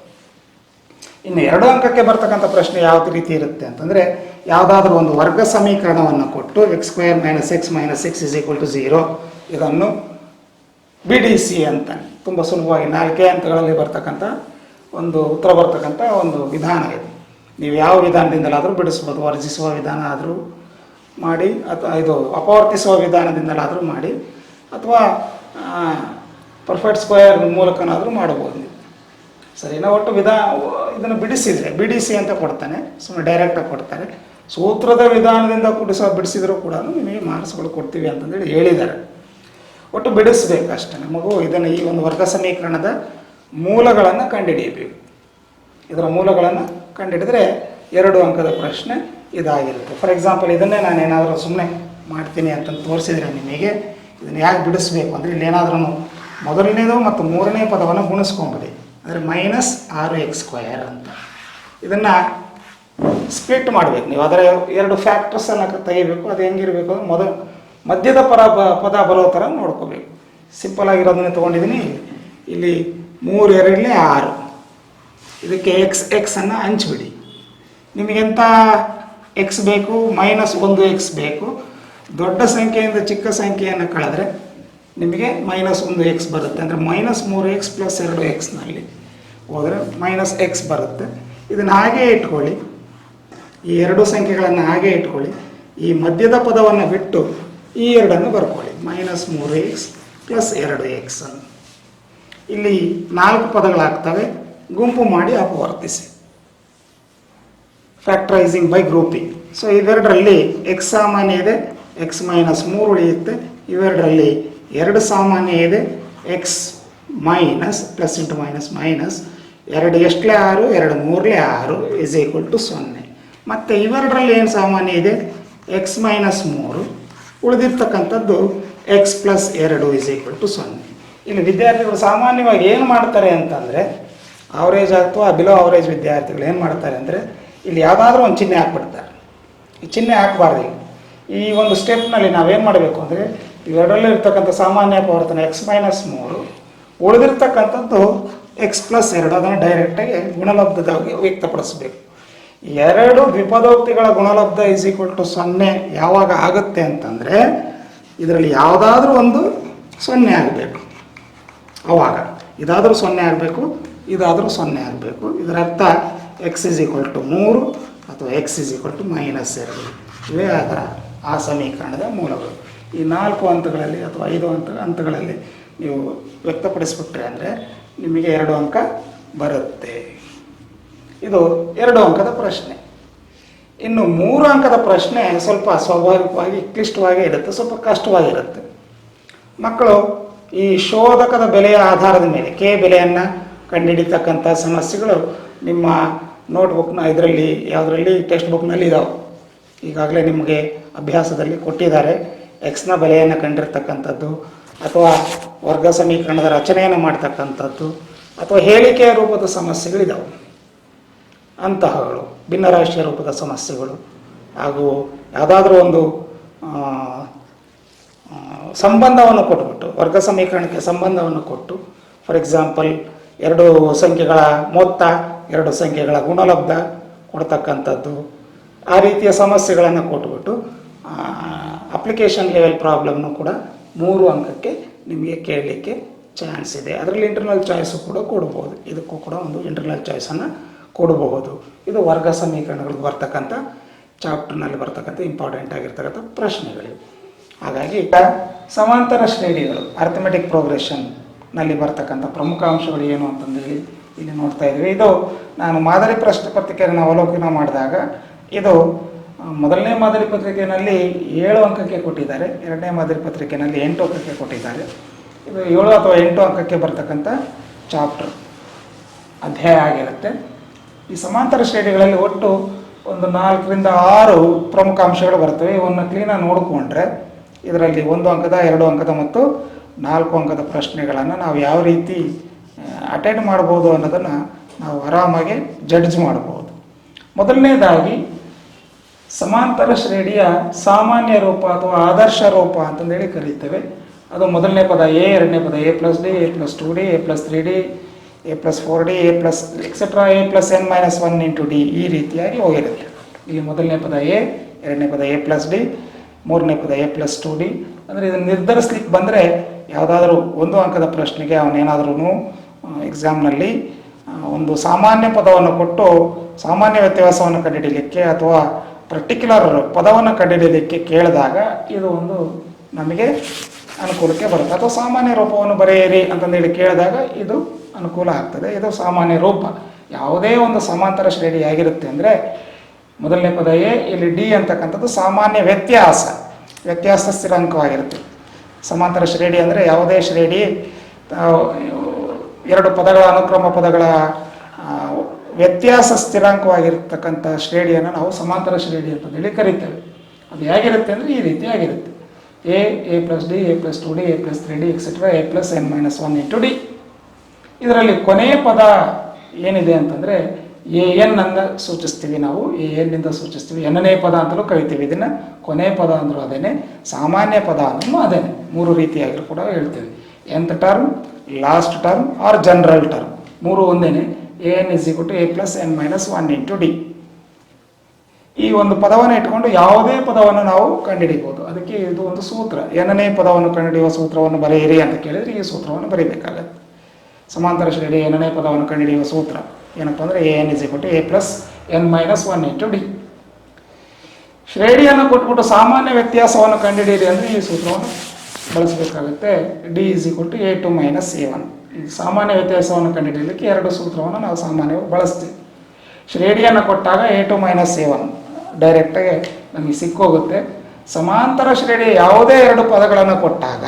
ಇನ್ನು 2 ಅಂಕಕ್ಕೆ ಬರ್ತಕ್ಕಂಥ ಪ್ರಶ್ನೆ ಯಾವ ರೀತಿ ಇರುತ್ತೆ ಅಂತಂದರೆ, ಯಾವುದಾದ್ರೂ ಒಂದು ವರ್ಗ ಸಮೀಕರಣವನ್ನು ಕೊಟ್ಟು x² - x - x = 0 ಇದನ್ನು ಬಿಡಿಸಿ ಅಂತ ತುಂಬ ಸುಲಭವಾಗಿ 4 ಹಂತಗಳಲ್ಲಿ ಬರ್ತಕ್ಕಂಥ ಒಂದು ಉತ್ತರ ಬರ್ತಕ್ಕಂಥ ಒಂದು ವಿಧಾನ ಇದು. ನೀವು ಯಾವ ವಿಧಾನದಿಂದಲಾದರೂ ಬಿಡಿಸ್ಬೋದು. ವರ್ಜಿಸುವ ವಿಧಾನ ಆದರೂ ಮಾಡಿ, ಅಥವಾ ಇದು ಅಪವರ್ತಿಸುವ ವಿಧಾನದಿಂದಲಾದರೂ ಮಾಡಿ, ಅಥವಾ ಪರ್ಫೆಕ್ಟ್ ಸ್ಕ್ವೇರ್ ಮೂಲಕನಾದರೂ ಮಾಡ್ಬೋದು ನೀವು. ಸರಿನಾ? ಒಟ್ಟು ಇದನ್ನು ಬಿಡಿಸಿ ಅಂತ ಕೊಡ್ತಾನೆ, ಸುಮ್ಮನೆ ಡೈರೆಕ್ಟಾಗಿ ಕೊಡ್ತಾರೆ. ಸೂತ್ರದ ವಿಧಾನದಿಂದ ಬಿಡಿಸಿದರೂ ಕೂಡ ನಿಮಗೆ ಮಾರ್ಕ್ಸ್ಗಳು ಕೊಡ್ತೀವಿ ಅಂತಂದೇಳಿ ಹೇಳಿದ್ದಾರೆ. ಒಟ್ಟು ಬಿಡಿಸ್ಬೇಕು ಅಷ್ಟೇ. ನಮಗೂ ಇದನ್ನು ಈ ಒಂದು ವರ್ಗ ಸಮೀಕರಣದ ಮೂಲಗಳನ್ನು ಕಂಡುಹಿಡಿಯಬೇಕು. ಇದರ ಮೂಲಗಳನ್ನು ಕಂಡುಹಿಡಿದ್ರೆ 2 ಅಂಕದ ಪ್ರಶ್ನೆ ಇದಾಗಿರುತ್ತೆ. ಫಾರ್ ಎಕ್ಸಾಂಪಲ್, ಇದನ್ನೇ ನಾನೇನಾದರೂ ಸುಮ್ಮನೆ ಮಾಡ್ತೀನಿ ಅಂತಂದು ತೋರಿಸಿದರೆ ನಿಮಗೆ ಇದನ್ನು ಯಾಕೆ ಬಿಡಿಸ್ಬೇಕು ಅಂದರೆ, ಇಲ್ಲಿ ಏನಾದ್ರೂ ಮೊದಲನೇದು ಮತ್ತು 3ನೇ ಪದವನ್ನು ಗುಣಿಸ್ಕೊಂಬಿಡಿ, ಅಂದರೆ -6x² ಅಂತ. ಇದನ್ನು ಸ್ಪ್ಲಿಟ್ ಮಾಡಬೇಕು ನೀವು. ಅದರ 2 ಫ್ಯಾಕ್ಟರ್ಸನ್ನು ತೆಗಿಬೇಕು. ಅದು ಹೆಂಗಿರಬೇಕು ಅಂದರೆ, ಮಧ್ಯದ ಪದ ಬರೋ ಥರ ನೋಡ್ಕೋಬೇಕು. ಸಿಂಪಲ್ ಆಗಿರೋದನ್ನೇ ತೊಗೊಂಡಿದ್ದೀನಿ. ಇಲ್ಲಿ 3 2 6, ಇದಕ್ಕೆ ಎಕ್ಸ್ ಅನ್ನು ಹಂಚ್ಬಿಡಿ. ನಿಮಗೆಂಥ ಎಕ್ಸ್ ಬೇಕು? -1x ಬೇಕು. ದೊಡ್ಡ ಸಂಖ್ಯೆಯಿಂದ ಚಿಕ್ಕ ಸಂಖ್ಯೆಯನ್ನು ಕಳೆದ್ರೆ ನಿಮಗೆ -1x ಬರುತ್ತೆ. ಅಂದರೆ -3x + 2xನಲ್ಲಿ ಹೋದರೆ -x ಬರುತ್ತೆ. ಇದನ್ನು ಹಾಗೇ ಇಟ್ಕೊಳ್ಳಿ, ಈ 2 ಸಂಖ್ಯೆಗಳನ್ನು ಹಾಗೇ ಇಟ್ಕೊಳ್ಳಿ. ಈ ಮಧ್ಯದ ಪದವನ್ನು ಬಿಟ್ಟು ಈ 2ಅನ್ನು ಬರ್ಕೊಳ್ಳಿ, -3x + 2x ಅನ್ನು. ಇಲ್ಲಿ 4 ಪದಗಳಾಗ್ತವೆ. ಗುಂಪು ಮಾಡಿ ಅಪವರ್ತಿಸಿ, ಫ್ಯಾಕ್ಟರೈಸಿಂಗ್ ಬೈ ಗ್ರೂಪಿಂಗ್. ಸೊ ಇವೆರಡರಲ್ಲಿ x ಸಾಮಾನ್ಯ ಇದೆ, x - 3 ಉಳಿಯುತ್ತೆ. ಇವೆರಡರಲ್ಲಿ 2 ಸಾಮಾನ್ಯ ಇದೆ, x - ಪ್ಲಸ್ ಇಂಟು ಮೈನಸ್ 2 ಎಷ್ಟಲೇ 6, 2 3 6 = 0. ಮತ್ತು ಇವೆರಡರಲ್ಲಿ ಏನು ಸಾಮಾನ್ಯ ಇದೆ? x - 3, ಉಳಿದಿರ್ತಕ್ಕಂಥದ್ದು x + 2 = 0. ಇಲ್ಲಿ ವಿದ್ಯಾರ್ಥಿಗಳು ಸಾಮಾನ್ಯವಾಗಿ ಏನು ಮಾಡ್ತಾರೆ ಅಂತಂದರೆ, ಅವರೇಜ್ ಅಥವಾ ಬಿಲೋ ಅವರೇಜ್ ವಿದ್ಯಾರ್ಥಿಗಳು ಏನು ಮಾಡ್ತಾರೆ ಅಂದರೆ, ಇಲ್ಲಿ ಯಾವುದಾದ್ರೂ ಒಂದು ಚಿಹ್ನೆ ಹಾಕ್ಬಿಡ್ತಾರೆ. ಈ ಚಿಹ್ನೆ ಹಾಕಬಾರ್ದು. ಈ ಒಂದು ಸ್ಟೆಪ್ನಲ್ಲಿ ನಾವೇನು ಮಾಡಬೇಕು ಅಂದರೆ, ಇವೆರಡರಲ್ಲಿ ಇರ್ತಕ್ಕಂಥ ಸಾಮಾನ್ಯ ಅಪವರ್ತನ x-3, ಉಳಿದಿರ್ತಕ್ಕಂಥದ್ದು x+2, ಅದನ್ನು ಡೈರೆಕ್ಟಾಗಿ ಗುಣಲಬ್ಧವಾಗಿ ವ್ಯಕ್ತಪಡಿಸಬೇಕು. ಎರಡು ದ್ವಿಪದೋಕ್ತಿಗಳ ಗುಣಲಬ್ಧ = 0 ಯಾವಾಗ ಆಗುತ್ತೆ ಅಂತಂದರೆ ಇದರಲ್ಲಿ ಯಾವುದಾದ್ರೂ ಒಂದು 0 ಆಗಬೇಕು. ಆವಾಗ ಇದಾದರೂ 0 ಆಗಬೇಕು, ಇದಾದರೂ 0 ಆಗಬೇಕು. ಇದರ ಅರ್ಥ x = 3 ಅಥವಾ x -2. ಇವೇ ಅದರ ಆ ಸಮೀಕರಣದ ಮೂಲಗಳು. ಈ 4 ಹಂತಗಳಲ್ಲಿ ಅಥವಾ 5 ಹಂತಗಳಲ್ಲಿ ನೀವು ವ್ಯಕ್ತಪಡಿಸ್ಬಿಟ್ರೆ ಅಂದರೆ ನಿಮಗೆ 2 ಅಂಕ ಬರುತ್ತೆ. ಇದು 2 ಅಂಕದ ಪ್ರಶ್ನೆ. ಇನ್ನು 3 ಅಂಕದ ಪ್ರಶ್ನೆ ಸ್ವಲ್ಪ ಸ್ವಾಭಾವಿಕವಾಗಿ ಕ್ಲಿಷ್ಟವಾಗಿ ಇರುತ್ತೆ, ಸ್ವಲ್ಪ ಕಷ್ಟವಾಗಿರುತ್ತೆ. ಮಕ್ಕಳು ಈ ಶೋಧಕದ ಬೆಲೆಯ ಆಧಾರದ ಮೇಲೆ ಕೆ ಬೆಲೆಯನ್ನು ಕಂಡುಹಿಡಿತಕ್ಕಂಥ ಸಮಸ್ಯೆಗಳು ನಿಮ್ಮ ನೋಟ್ಬುಕ್ನ ಇದರಲ್ಲಿ ಯಾವುದರಲ್ಲಿ ಟೆಕ್ಸ್ಟ್ ಬುಕ್ನಲ್ಲಿ ಇದಾವೆ. ಈಗಾಗಲೇ ನಿಮಗೆ ಅಭ್ಯಾಸದಲ್ಲಿ ಕೊಟ್ಟಿದ್ದಾರೆ. ಎಕ್ಸ್ನ ಬೆಲೆಯನ್ನು ಕಂಡಿರ್ತಕ್ಕಂಥದ್ದು ಅಥವಾ ವರ್ಗ ಸಮೀಕರಣದ ರಚನೆಯನ್ನು ಮಾಡ್ತಕ್ಕಂಥದ್ದು ಅಥವಾ ಹೇಳಿಕೆಯ ರೂಪದ ಸಮಸ್ಯೆಗಳಿದ್ದಾವೆ. ಅಂತಹಗಳು ಭಿನ್ನರಾಶಿಯ ರೂಪದ ಸಮಸ್ಯೆಗಳು ಹಾಗೂ ಯಾವುದಾದ್ರೂ ಒಂದು ಸಂಬಂಧವನ್ನು ಕೊಟ್ಟುಬಿಟ್ಟು ವರ್ಗ ಸಮೀಕರಣಕ್ಕೆ ಸಂಬಂಧವನ್ನು ಕೊಟ್ಟು, ಫಾರ್ ಎಕ್ಸಾಂಪಲ್ 2 ಸಂಖ್ಯೆಗಳ ಮೊತ್ತ 2 ಸಂಖ್ಯೆಗಳ ಗುಣಲಬ್ಧ ಕೊಡ್ತಕ್ಕಂಥದ್ದು, ಆ ರೀತಿಯ ಸಮಸ್ಯೆಗಳನ್ನು ಕೊಟ್ಟುಬಿಟ್ಟು ಅಪ್ಲಿಕೇಶನ್ ಲೆವೆಲ್ ಪ್ರಾಬ್ಲಮ್ನು ಕೂಡ 3 ಅಂಕಕ್ಕೆ ನಿಮಗೆ ಕೇಳಲಿಕ್ಕೆ ಚಾನ್ಸ್ ಇದೆ. ಅದರಲ್ಲಿ ಇಂಟರ್ನಲ್ ಚಾಯ್ಸು ಕೂಡ ಕೊಡಬಹುದು. ಇದಕ್ಕೂ ಕೂಡ ಒಂದು ಇಂಟರ್ನಲ್ ಚಾಯ್ಸನ್ನು ಕೊಡಬಹುದು. ಇದು ವರ್ಗ ಸಮೀಕರಣಗಳಿಗೆ ಬರ್ತಕ್ಕಂಥ ಚಾಪ್ಟರ್ನಲ್ಲಿ ಬರ್ತಕ್ಕಂಥ ಇಂಪಾರ್ಟೆಂಟ್ ಆಗಿರ್ತಕ್ಕಂಥ ಪ್ರಶ್ನೆಗಳಿವೆ. ಹಾಗಾಗಿ ಸಮಾಂತರ ಶ್ರೇಣಿಗಳು ಅರ್ಥಮೆಟಿಕ್ ಪ್ರೋಗ್ರೆಷನ್ನಲ್ಲಿ ಬರ್ತಕ್ಕಂಥ ಪ್ರಮುಖ ಅಂಶಗಳು ಏನು ಅಂತಂದೇಳಿ ಇಲ್ಲಿ ನೋಡ್ತಾ ಇದ್ದೀವಿ. ಇದು ನಾನು ಮಾದರಿ ಪ್ರಶ್ನೆ ಪತ್ರಿಕೆಯನ್ನು ಅವಲೋಕನ ಮಾಡಿದಾಗ ಇದು ಮೊದಲನೇ ಮಾದರಿ ಪತ್ರಿಕೆಯಲ್ಲಿ 7 ಅಂಕಕ್ಕೆ ಕೊಟ್ಟಿದ್ದಾರೆ, ಎರಡನೇ ಮಾದರಿ ಪತ್ರಿಕೆಯಲ್ಲಿ 8 ಅಂಕಕ್ಕೆ ಕೊಟ್ಟಿದ್ದಾರೆ. ಇದು 7 ಅಥವಾ 8 ಅಂಕಕ್ಕೆ ಬರ್ತಕ್ಕಂಥ ಚಾಪ್ಟರ್ ಅಧ್ಯಾಯ ಆಗಿರುತ್ತೆ. ಈ ಸಮಾಂತರ ಶ್ರೇಣಿಗಳಲ್ಲಿ ಒಟ್ಟು ಒಂದು 4 ರಿಂದ 6 ಪ್ರಮುಖ ಅಂಶಗಳು ಬರ್ತವೆ. ಇವನ್ನು ಕ್ಲೀನಾಗಿ ನೋಡಿಕೊಂಡ್ರೆ ಇದರಲ್ಲಿ 1 ಅಂಕದ 2 ಅಂಕದ ಮತ್ತು 4 ಅಂಕದ ಪ್ರಶ್ನೆಗಳನ್ನು ನಾವು ಯಾವ ರೀತಿ ಅಟೆಂಡ್ ಮಾಡ್ಬೋದು ಅನ್ನೋದನ್ನು ನಾವು ಆರಾಮಾಗಿ ಜಡ್ಜ್ ಮಾಡ್ಬೋದು. ಮೊದಲನೇದಾಗಿ ಸಮಾಂತರ ಶ್ರೇಣಿಯ ಸಾಮಾನ್ಯ ರೂಪ ಅಥವಾ ಆದರ್ಶ ರೂಪ ಅಂತಂದೇಳಿ ಕರೀತೇವೆ. ಅದು ಮೊದಲನೇ ಪದ a, ಎರಡನೇ ಪದ a+d, a+2d, a+3d, a+4d, a+etc., a+n-1 × d ಈ ರೀತಿಯಾಗಿ ಹೋಗಿರುತ್ತೆ. ಇಲ್ಲಿ ಮೊದಲನೇ ಪದ a, ಎರಡನೇ ಪದ a+d, ಮೂರನೇ ಪದ a+2d. ಅಂದರೆ ಇದನ್ನು ನಿರ್ಧರಿಸ್ಲಿಕ್ಕೆ ಬಂದರೆ ಯಾವುದಾದ್ರೂ 1 ಅಂಕದ ಪ್ರಶ್ನೆಗೆ ಅವನೇನಾದ್ರೂ ಎಕ್ಸಾಮ್ನಲ್ಲಿ ಒಂದು ಸಾಮಾನ್ಯ ಪದವನ್ನು ಕೊಟ್ಟು ಸಾಮಾನ್ಯ ವ್ಯತ್ಯಾಸವನ್ನು ಕಂಡುಹಿಡಿಯಲಿಕ್ಕೆ ಅಥವಾ ಪರ್ಟಿಕ್ಯುಲರ್ ಪದವನ್ನು ಕಂಡುಹಿಡಿಯಲಿಕ್ಕೆ ಕೇಳಿದಾಗ ಇದು ಒಂದು ನಮಗೆ ಅನುಕೂಲಕ್ಕೆ ಬರುತ್ತೆ. ಅಥವಾ ಸಾಮಾನ್ಯ ರೂಪವನ್ನು ಬರೆಯಿರಿ ಅಂತಂದೇಳಿ ಕೇಳಿದಾಗ ಇದು ಅನುಕೂಲ ಆಗ್ತದೆ. ಇದು ಸಾಮಾನ್ಯ ರೂಪ. ಯಾವುದೇ ಒಂದು ಸಮಾಂತರ ಶ್ರೇಣಿ ಆಗಿರುತ್ತೆ ಅಂದರೆ ಮೊದಲನೇ ಪದ ಎ, ಇಲ್ಲಿ ಡಿ ಅಂತಕ್ಕಂಥದ್ದು ಸಾಮಾನ್ಯ ವ್ಯತ್ಯಾಸ ಸ್ಥಿರಾಂಕವಾಗಿರುತ್ತೆ. ಸಮಾಂತರ ಶ್ರೇಣಿ ಅಂದರೆ ಯಾವುದೇ ಶ್ರೇಣಿ 2 ಪದಗಳ ಅನುಕ್ರಮ ಪದಗಳ ವ್ಯತ್ಯಾಸ ಸ್ಥಿರಾಂಕವಾಗಿರ್ತಕ್ಕಂಥ ಶ್ರೇಣಿಯನ್ನು ನಾವು ಸಮಾಂತರ ಶ್ರೇಣಿ ಅಂತಂದೇಳಿ ಕರಿತೇವೆ. ಅದು ಹೇಗಿರುತ್ತೆ ಅಂದರೆ ಈ ರೀತಿ ಆಗಿರುತ್ತೆ. a+d, a+2d, a+3d, etc., a+n-1 × d. ಇದರಲ್ಲಿ ಕೊನೆಯ ಪದ ಏನಿದೆ ಅಂತಂದರೆ an ಅನ್ನು ಸೂಚಿಸ್ತೀವಿ ನಾವು, an ಇಂದ ಸೂಚಿಸ್ತೀವಿ. n-ನೇ ಪದ ಅಂತಲೂ ಕರಿತೀವಿ. ಇದನ್ನು ಕೊನೆಯ ಪದ ಅಂದರೂ ಅದೇನೆ, ಸಾಮಾನ್ಯ ಪದ ಅಂದ್ರೂ ಅದೇನೆ. 3 ರೀತಿಯಾಗಿ ಕೂಡ ಹೇಳ್ತೀವಿ. nth term, last term or general term 3 ಒಂದೇನೆ. an = a+n-1 × d. ಈ ಒಂದು ಪದವನ್ನು ಇಟ್ಕೊಂಡು ಯಾವುದೇ ಪದವನ್ನು ನಾವು ಕಂಡುಹಿಡಿಬೋದು. ಅದಕ್ಕೆ ಇದು ಒಂದು ಸೂತ್ರ. n-ನೇ ಪದವನ್ನು ಕಂಡುಹಿಡಿಯುವ ಸೂತ್ರವನ್ನು ಬರೆಯಿರಿ ಅಂತ ಕೇಳಿದರೆ ಈ ಸೂತ್ರವನ್ನು ಬರೀಬೇಕಾಗತ್ತೆ. ಸಮಾಂತರ ಶ್ರೇಣಿ n-ನೇ ಪದವನ್ನು ಕಂಡುಹಿಡಿಯುವ ಸೂತ್ರ ಏನಪ್ಪ ಅಂದರೆ an = a+n-1 × d. ಶ್ರೇಣಿಯನ್ನು ಕೊಟ್ಬಿಟ್ಟು ಸಾಮಾನ್ಯ ವ್ಯತ್ಯಾಸವನ್ನು ಕಂಡುಹಿಡಿಯಿರಿ ಅಂದರೆ ಈ ಸೂತ್ರವನ್ನು ಬಳಸಬೇಕಾಗುತ್ತೆ. d = a2 - a1. ಈ ಸಾಮಾನ್ಯ ವ್ಯತ್ಯಾಸವನ್ನು ಕಂಡುಹಿಡಿಯಲಿಕ್ಕೆ 2 ಸೂತ್ರವನ್ನು ನಾವು ಸಾಮಾನ್ಯವಾಗಿ ಬಳಸ್ತೀವಿ. ಶ್ರೇಣಿಯನ್ನು ಕೊಟ್ಟಾಗ a2 - a1 ಡೈರೆಕ್ಟಾಗಿ ನಮಗೆ ಸಿಕ್ಕೋಗುತ್ತೆ. ಸಮಾಂತರ ಶ್ರೇಣಿಯ ಯಾವುದೇ 2 ಪದಗಳನ್ನು ಕೊಟ್ಟಾಗ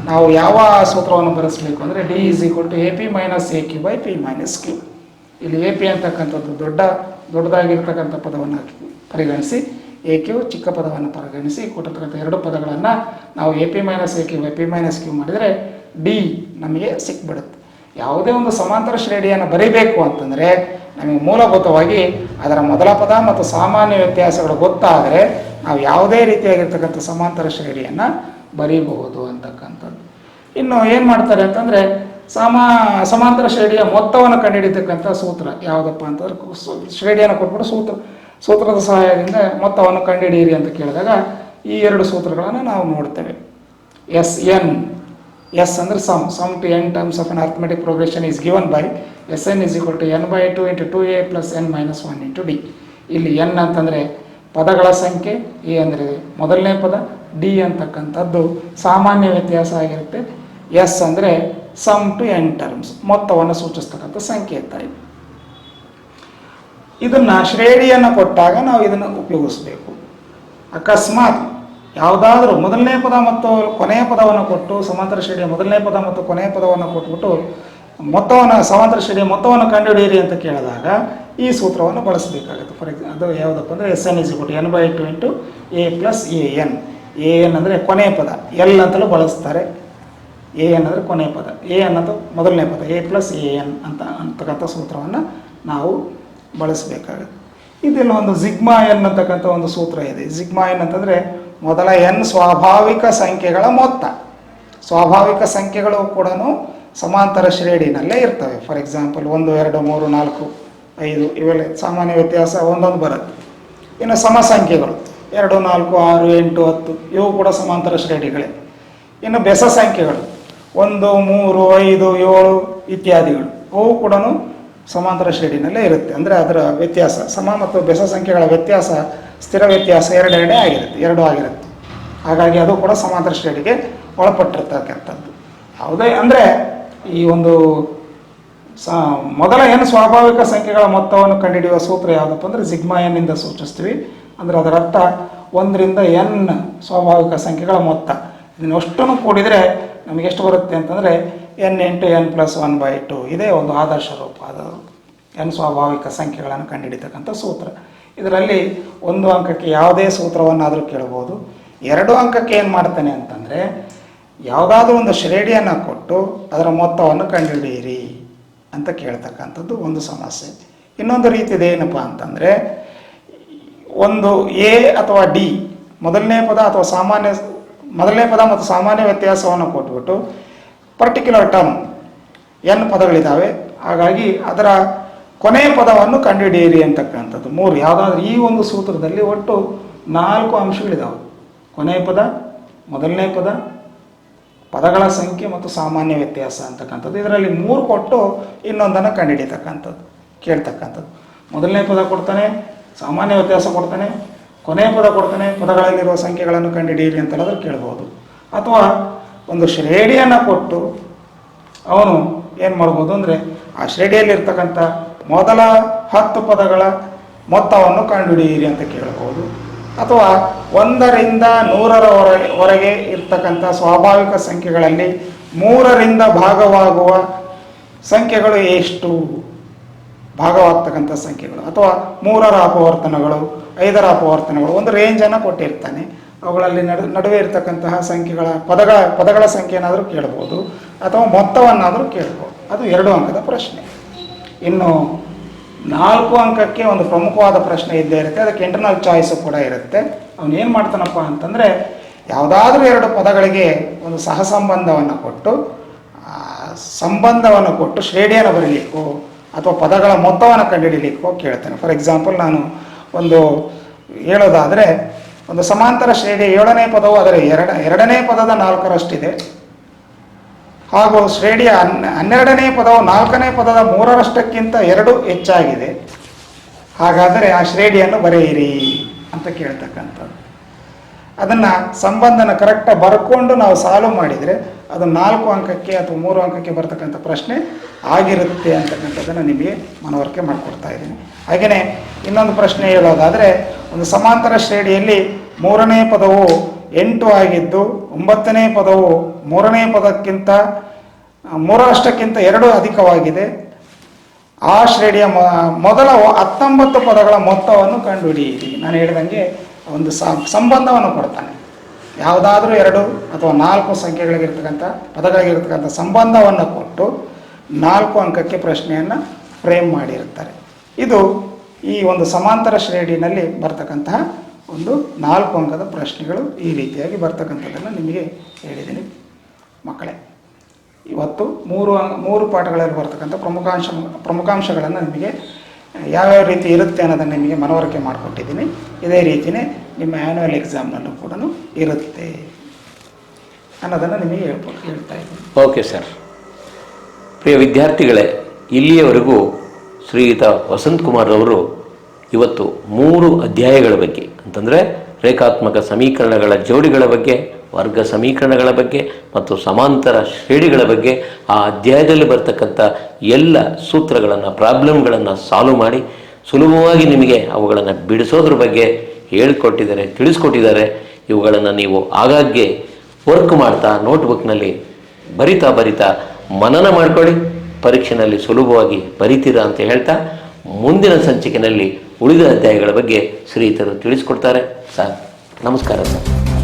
ನಾವು ಯಾವ ಸೂತ್ರವನ್ನು ಬಳಸಬೇಕು ಅಂದರೆ d = ap - aq/p - q. ಇಲ್ಲಿ AP ಅಂತಕ್ಕಂಥದ್ದು ದೊಡ್ಡದಾಗಿರ್ತಕ್ಕಂಥ ಪದವನ್ನು ಪರಿಗಣಿಸಿ, AQ ಚಿಕ್ಕ ಪದವನ್ನು ಪರಿಗಣಿಸಿ ಕೊಟ್ಟಿರ್ತಕ್ಕಂಥ 2 ಪದಗಳನ್ನು ನಾವು AP - aq/p - q ಮಾಡಿದರೆ D ನಮಗೆ ಸಿಕ್ಬಿಡುತ್ತೆ. ಯಾವುದೇ ಒಂದು ಸಮಾಂತರ ಶ್ರೇಣಿಯನ್ನು ಬರೀಬೇಕು ಅಂತಂದರೆ ನಮಗೆ ಮೂಲಭೂತವಾಗಿ ಅದರ ಮೊದಲ ಪದ ಮತ್ತು ಸಾಮಾನ್ಯ ವ್ಯತ್ಯಾಸಗಳು ಗೊತ್ತಾದರೆ ನಾವು ಯಾವುದೇ ರೀತಿಯಾಗಿರ್ತಕ್ಕಂಥ ಸಮಾಂತರ ಶ್ರೇಣಿಯನ್ನು ಬರೀಬಹುದು ಅಂತಕ್ಕಂಥದ್ದು. ಇನ್ನು ಏನು ಮಾಡ್ತಾರೆ ಅಂತಂದರೆ ಸಮಾಂತರ ಶ್ರೇಣಿಯ ಮೊತ್ತವನ್ನು ಕಂಡುಹಿಡಿತಕ್ಕಂಥ ಸೂತ್ರ ಯಾವುದಪ್ಪ ಅಂತಂದ್ರೆ ಶ್ರೇಣಿಯನ್ನು ಕೊಟ್ಬಿಟ್ಟು ಸೂತ್ರದ ಸಹಾಯದಿಂದ ಮೊತ್ತವನ್ನು ಕಂಡುಹಿಡಿಯಿರಿ ಅಂತ ಕೇಳಿದಾಗ ಈ ಎರಡು ಸೂತ್ರಗಳನ್ನು ನಾವು ನೋಡ್ತೇವೆ. ಎಸ್ ಅಂದರೆ sum to N terms of an arithmetic progression is given by Sn is equal to n/2 into 2a plus n minus 1 into d. ಇಲ್ಲಿ n ಅಂತಂದರೆ ಪದಗಳ ಸಂಖ್ಯೆ, ಎ ಅಂದರೆ ಮೊದಲನೇ ಪದ, ಡಿ ಅಂತಕ್ಕಂಥದ್ದು ಸಾಮಾನ್ಯ ವ್ಯತ್ಯಾಸ ಆಗಿರುತ್ತೆ, ಎಸ್ ಅಂದರೆ ಸಮ್ ಟು ಎನ್ ಟರ್ಮ್ಸ್ ಮೊತ್ತವನ್ನು ಸೂಚಿಸ್ತಕ್ಕಂಥ ಸಂಖ್ಯೆ ಇರ್ತಾರೆ. ಇದನ್ನು ಶ್ರೇಣಿಯನ್ನು ಕೊಟ್ಟಾಗ ನಾವು ಇದನ್ನು ಉಪಯೋಗಿಸಬೇಕು. ಅಕಸ್ಮಾತ್ ಯಾವುದಾದ್ರೂ ಮೊದಲನೇ ಪದ ಮತ್ತು ಕೊನೆಯ ಪದವನ್ನು ಕೊಟ್ಟು ಸಮಾಂತರ ಶ್ರೇಣಿಯ ಮೊದಲನೇ ಪದ ಮತ್ತು ಕೊನೆಯ ಪದವನ್ನು ಕೊಟ್ಬಿಟ್ಟು ಸಮಾಂತರ ಶ್ರೇಣಿಯ ಮೊತ್ತವನ್ನು ಕಂಡುಹಿಡಿಯಿರಿ ಅಂತ ಕೇಳಿದಾಗ ಈ ಸೂತ್ರವನ್ನು ಬಳಸಬೇಕಾಗುತ್ತೆ. ಫಾರ್ ಎಕ್ಸಾಂಪಲ್ ಅದು ಯಾವುದಪ್ಪ ಅಂದರೆ Sn is equal to n/2 into a plus an. an ಅಂದರೆ ಕೊನೆಯ ಪದ, ಎಲ್ ಅಂತಲೂ ಬಳಸ್ತಾರೆ. an ಅಂದರೆ ಕೊನೆಯ ಪದ, ಎ ಅನ್ನೋದು ಮೊದಲನೇ ಪದ, a plus an ಅಂತಕ್ಕಂಥ ಸೂತ್ರವನ್ನು ನಾವು ಬಳಸಬೇಕಾಗುತ್ತೆ. ಇದೆಲ್ಲ ಒಂದು ಸಿಗ್ಮಾ ಎನ್ ಅಂತಕ್ಕಂಥ ಒಂದು ಸೂತ್ರ ಇದೆ. ಸಿಗ್ಮಾ ಎನ್ ಅಂತಂದರೆ ಮೊದಲ ಎನ್ ಸ್ವಾಭಾವಿಕ ಸಂಖ್ಯೆಗಳ ಮೊತ್ತ. ಸ್ವಾಭಾವಿಕ ಸಂಖ್ಯೆಗಳು ಕೂಡ ಸಮಾಂತರ ಶ್ರೇಣಿನಲ್ಲೇ ಇರ್ತವೆ. ಫಾರ್ ಎಕ್ಸಾಂಪಲ್ 1, 2, 3, 4, 5 ಇವೆಲ್ಲ ಸಾಮಾನ್ಯ ವ್ಯತ್ಯಾಸ ಒಂದೊಂದು ಬರುತ್ತೆ. ಇನ್ನು ಸಮ ಸಂಖ್ಯೆಗಳು 2, 4, 6, 8, 10 ಇವು ಕೂಡ ಸಮಾಂತರ ಶ್ರೇಣಿಗಳೇ. ಇನ್ನು ಬೆಸ ಸಂಖ್ಯೆಗಳು 1, 3, 5, 7 ಇತ್ಯಾದಿಗಳು ಅವು ಕೂಡ ಸಮಾಂತರ ಶ್ರೇಣಿನಲ್ಲೇ ಇರುತ್ತೆ. ಅಂದರೆ ಅದರ ವ್ಯತ್ಯಾಸ ಸಮ ಮತ್ತು ಬೆಸ ಸಂಖ್ಯೆಗಳ ವ್ಯತ್ಯಾಸ ಸ್ಥಿರ ವ್ಯತ್ಯಾಸ ಎರಡು ಆಗಿರುತ್ತೆ. ಹಾಗಾಗಿ ಅದು ಕೂಡ ಸಮಾಂತರ ಶ್ರೇಣಿಗೆ ಒಳಪಟ್ಟಿರ್ತಕ್ಕಂಥದ್ದು. ಯಾವುದೇ ಅಂದರೆ ಈ ಒಂದು ಮೊದಲ ಎನ್ ಸ್ವಾಭಾವಿಕ ಸಂಖ್ಯೆಗಳ ಮೊತ್ತವನ್ನು ಕಂಡುಹಿಡಿಯುವ ಸೂತ್ರ ಯಾವುದಪ್ಪ ಅಂದರೆ ಸಿಗ್ಮಾ ಎನ್ ಇಂದ ಸೂಚಿಸ್ತೀವಿ. ಅಂದರೆ ಅದರ ಅರ್ಥ 1 ರಿಂದ n ಸ್ವಾಭಾವಿಕ ಸಂಖ್ಯೆಗಳ ಮೊತ್ತ. ಇದನ್ನಷ್ಟನ್ನು ಕೂಡಿದರೆ ನಮಗೆ ಎಷ್ಟು ಬರುತ್ತೆ ಅಂತಂದರೆ n into n plus 1/2 ಇದೇ ಒಂದು ಆದರ್ಶ ರೂಪ. ಅದು n ಸ್ವಾಭಾವಿಕ ಸಂಖ್ಯೆಗಳನ್ನು ಕಂಡುಹಿಡಿತಕ್ಕಂಥ ಸೂತ್ರ. ಇದರಲ್ಲಿ 1 ಅಂಕಕ್ಕೆ ಯಾವುದೇ ಸೂತ್ರವನ್ನಾದರೂ ಕೇಳ್ಬೋದು. 2 ಅಂಕಕ್ಕೆ ಏನು ಮಾಡ್ತಾನೆ ಅಂತಂದರೆ ಯಾವುದಾದ್ರೂ ಒಂದು ಶ್ರೇಣಿಯನ್ನು ಕೊಟ್ಟು ಅದರ ಮೊತ್ತವನ್ನು ಕಂಡುಹಿಡಿಯಿರಿ ಅಂತ ಕೇಳ್ತಕ್ಕಂಥದ್ದು ಒಂದು ಸಮಸ್ಯೆ. ಇನ್ನೊಂದು ರೀತಿದು ಏನಪ್ಪ ಅಂತಂದರೆ ಒಂದು ಎ ಅಥವಾ ಡಿ ಮೊದಲನೇ ಪದ ಮತ್ತು ಸಾಮಾನ್ಯ ವ್ಯತ್ಯಾಸವನ್ನು ಕೊಟ್ಬಿಟ್ಟು ಪರ್ಟಿಕ್ಯುಲರ್ ಟರ್ಮ್ n ಪದಗಳಿದ್ದಾವೆ, ಹಾಗಾಗಿ ಅದರ ಕೊನೆಯ ಪದವನ್ನು ಕಂಡುಹಿಡಿಯಿರಿ ಅಂತಕ್ಕಂಥದ್ದು 3. ಯಾವುದಾದ್ರೂ ಈ ಒಂದು ಸೂತ್ರದಲ್ಲಿ ಒಟ್ಟು 4 ಅಂಶಗಳಿದ್ದಾವೆ. ಕೊನೆಯ ಪದ, ಮೊದಲನೇ ಪದ, ಪದಗಳ ಸಂಖ್ಯೆ ಮತ್ತು ಸಾಮಾನ್ಯ ವ್ಯತ್ಯಾಸ ಅಂತಕ್ಕಂಥದ್ದು. ಇದರಲ್ಲಿ 3 ಕೊಟ್ಟು ಇನ್ನೊಂದನ್ನು ಕಂಡುಹಿಡಿತಕ್ಕಂಥದ್ದು ಕೇಳ್ತಕ್ಕಂಥದ್ದು. ಮೊದಲನೇ ಪದ ಕೊಡ್ತಾನೆ, ಸಾಮಾನ್ಯ ವ್ಯತ್ಯಾಸ ಕೊಡ್ತಾನೆ, ಕೊನೆಯ ಪದ ಕೊಡ್ತಾನೆ, ಪದಗಳಲ್ಲಿರುವ ಸಂಖ್ಯೆಗಳನ್ನು ಕಂಡುಹಿಡಿಯಿರಿ ಅಂತೆಲ್ಲಾದರೂ ಕೇಳ್ಬೋದು. ಅಥವಾ ಒಂದು ಶ್ರೇಣಿಯನ್ನು ಕೊಟ್ಟು ಅವನು ಏನು ಮಾಡ್ಬೋದು ಅಂದರೆ ಆ ಶ್ರೇಣಿಯಲ್ಲಿರ್ತಕ್ಕಂಥ ಮೊದಲ 10 ಪದಗಳ ಮೊತ್ತವನ್ನು ಕಂಡುಹಿಡಿಯಿರಿ ಅಂತ ಕೇಳ್ಬೋದು. ಅಥವಾ 1 ರಿಂದ 100ರವರೆಗೆ ಇರ್ತಕ್ಕಂಥ ಸ್ವಾಭಾವಿಕ ಸಂಖ್ಯೆಗಳಲ್ಲಿ 3ರಿಂದ ಭಾಗವಾಗುವ ಸಂಖ್ಯೆಗಳು ಎಷ್ಟು ಭಾಗವಾಗ್ತಕ್ಕಂಥ ಸಂಖ್ಯೆಗಳು, ಅಥವಾ 3ರ ಅಪವರ್ತನಗಳು, 5ರ ಅಪವರ್ತನಗಳು, ಒಂದು ರೇಂಜನ್ನು ಕೊಟ್ಟಿರ್ತಾನೆ. ಅವುಗಳಲ್ಲಿ ನಡುವೆ ಇರತಕ್ಕಂತಹ ಸಂಖ್ಯೆಗಳ ಪದಗಳ ಸಂಖ್ಯೆ ಏನಾದರೂ ಕೇಳ್ಬೋದು, ಅಥವಾ ಮೊತ್ತವನ್ನಾದರೂ ಕೇಳ್ಬೋದು. ಅದು 2 ಅಂಕದ ಪ್ರಶ್ನೆ. ಇನ್ನು 4 ಅಂಕಕ್ಕೆ ಒಂದು ಪ್ರಮುಖವಾದ ಪ್ರಶ್ನೆ ಇದ್ದೇ ಇರುತ್ತೆ. ಅದಕ್ಕೆ ಇಂಟರ್ನಲ್ ಚಾಯ್ಸು ಕೂಡ ಇರುತ್ತೆ. ಅವನು ಏನು ಮಾಡ್ತಾನಪ್ಪ ಅಂತಂದರೆ ಯಾವುದಾದ್ರೂ 2 ಪದಗಳಿಗೆ ಒಂದು ಸಹಸಂಬಂಧವನ್ನು ಕೊಟ್ಟು ಶ್ರೇಣಿಯನ್ನು ಬರೀಲಿಕ್ಕೋ ಅಥವಾ ಪದಗಳ ಮೊತ್ತವನ್ನು ಕಂಡುಹಿಡಿಯಲಿಕ್ಕೋ ಕೇಳ್ತಾನೆ. ಫಾರ್ ಎಕ್ಸಾಂಪಲ್ ನಾನು ಒಂದು ಹೇಳೋದಾದರೆ ಒಂದು ಸಮಾಂತರ ಶ್ರೇಣಿಯ 7ನೇ ಪದವು ಅದರ ಎರಡನೇ ಪದದ 4ರಷ್ಟಿದೆ, ಹಾಗೂ ಶ್ರೇಣಿಯ 12ನೇ ಪದವು 4ನೇ ಪದದ 3ರಷ್ಟಕ್ಕಿಂತ 2 ಹೆಚ್ಚಾಗಿದೆ. ಹಾಗಾದರೆ ಆ ಶ್ರೇಣಿಯನ್ನು ಬರೆಯಿರಿ ಅಂತ ಕೇಳ್ತಕ್ಕಂಥದ್ದು. ಅದನ್ನು ಸಂಬಂಧನ ಕರೆಕ್ಟಾಗಿ ಬರ್ಕೊಂಡು ನಾವು ಸಾಲ್ವ್ ಮಾಡಿದರೆ ಅದು 4 ಅಂಕಕ್ಕೆ ಅಥವಾ 3 ಅಂಕಕ್ಕೆ ಬರ್ತಕ್ಕಂಥ ಪ್ರಶ್ನೆ ಆಗಿರುತ್ತೆ ಅಂತಕ್ಕಂಥದ್ದನ್ನು ನಿಮಗೆ ಮನವರಿಕೆ ಮಾಡಿಕೊಡ್ತಾ ಇದ್ದೀನಿ. ಹಾಗೆಯೇ ಇನ್ನೊಂದು ಪ್ರಶ್ನೆ ಹೇಳೋದಾದರೆ ಒಂದು ಸಮಾಂತರ ಶ್ರೇಣಿಯಲ್ಲಿ 3ನೇ ಪದವು 8 ಆಗಿದ್ದು 9ನೇ ಪದವು 3ನೇ ಪದಕ್ಕಿಂತ 3ರಷ್ಟಕ್ಕಿಂತ 2 ಅಧಿಕವಾಗಿದೆ. ಆ ಶ್ರೇಣಿಯ ಮೊದಲ 19 ಪದಗಳ ಮೊತ್ತವನ್ನು ಕಂಡುಹಿಡಿಯಿರಿ. ನಾನು ಹೇಳಿದಂಗೆ ಒಂದು ಸಂಬಂಧವನ್ನು ಕೊಡ್ತಾನೆ. ಯಾವುದಾದ್ರೂ 2 ಅಥವಾ 4 ಸಂಖ್ಯೆಗಳಿಗಿರ್ತಕ್ಕಂಥ ಪದಗಳಿಗಿರ್ತಕ್ಕಂಥ ಸಂಬಂಧವನ್ನು ಕೊಟ್ಟು 4 ಅಂಕಕ್ಕೆ ಪ್ರಶ್ನೆಯನ್ನು ಫ್ರೇಮ್ ಮಾಡಿರ್ತಾರೆ. ಇದು ಈ ಒಂದು ಸಮಾಂತರ ಶ್ರೇಣಿನಲ್ಲಿ ಬರ್ತಕ್ಕಂತಹ ಒಂದು 4 ಅಂಕದ ಪ್ರಶ್ನೆಗಳು ಈ ರೀತಿಯಾಗಿ ಬರ್ತಕ್ಕಂಥದ್ದನ್ನು ನಿಮಗೆ ಹೇಳಿದ್ದೀನಿ ಮಕ್ಕಳೇ. ಇವತ್ತು ಮೂರು ಪಾಠಗಳಲ್ಲಿ ಬರ್ತಕ್ಕಂಥ ಪ್ರಮುಖಾಂಶಗಳನ್ನು ನಿಮಗೆ ಯಾವ್ಯಾವ ರೀತಿ ಇರುತ್ತೆ ಅನ್ನೋದನ್ನು ನಿಮಗೆ ಮನವರಿಕೆ ಮಾಡಿಕೊಟ್ಟಿದ್ದೀನಿ. ಇದೇ ರೀತಿಯೇ ನಿಮ್ಮ ಆ್ಯನ್ಯುವಲ್ ಎಕ್ಸಾಮ್ನಲ್ಲೂ ಕೂಡ ಇರುತ್ತೆ ಅನ್ನೋದನ್ನು ನಿಮಗೆ ಹೇಳ್ತಾ ಇದ್ದೀನಿ. Okay sir. ಪ್ರಿಯ ವಿದ್ಯಾರ್ಥಿಗಳೇ, ಇಲ್ಲಿಯವರೆಗೂ ಶ್ರೀಯುತ ವಸಂತ್ ಕುಮಾರ್ ಅವರು ಇವತ್ತು 3 ಅಧ್ಯಾಯಗಳ ಬಗ್ಗೆ ಅಂತಂದರೆ ರೇಖಾತ್ಮಕ ಸಮೀಕರಣಗಳ ಜೋಡಿಗಳ ಬಗ್ಗೆ, ವರ್ಗ ಸಮೀಕರಣಗಳ ಬಗ್ಗೆ ಮತ್ತು ಸಮಾಂತರ ಶ್ರೇಣಿಗಳ ಬಗ್ಗೆ, ಆ ಅಧ್ಯಾಯದಲ್ಲಿ ಬರ್ತಕ್ಕಂಥ ಎಲ್ಲ ಸೂತ್ರಗಳನ್ನು, ಪ್ರಾಬ್ಲಮ್ಗಳನ್ನು ಸಾಲ್ವ್ ಮಾಡಿ ಸುಲಭವಾಗಿ ನಿಮಗೆ ಅವುಗಳನ್ನು ಬಿಡಿಸೋದ್ರ ಬಗ್ಗೆ ಹೇಳಿಕೊಟ್ಟಿದ್ದಾರೆ, ತಿಳಿಸ್ಕೊಟ್ಟಿದ್ದಾರೆ. ಇವುಗಳನ್ನು ನೀವು ಆಗಾಗ್ಗೆ ವರ್ಕ್ ಮಾಡ್ತಾ ನೋಟ್ಬುಕ್ನಲ್ಲಿ ಬರಿತಾ ಮನನ ಮಾಡ್ಕೊಳ್ಳಿ. ಪರೀಕ್ಷೆಯಲ್ಲಿ ಸುಲಭವಾಗಿ ಬರಿತೀರಾ ಅಂತ ಹೇಳ್ತಾ, ಮುಂದಿನ ಸಂಚಿಕೆಯಲ್ಲಿ ಉಳಿದ ಅಧ್ಯಾಯಗಳ ಬಗ್ಗೆ ಶ್ರೀಯುತರು ತಿಳಿಸ್ಕೊಡ್ತಾರೆ. ಸರ್, ನಮಸ್ಕಾರ ಸರ್.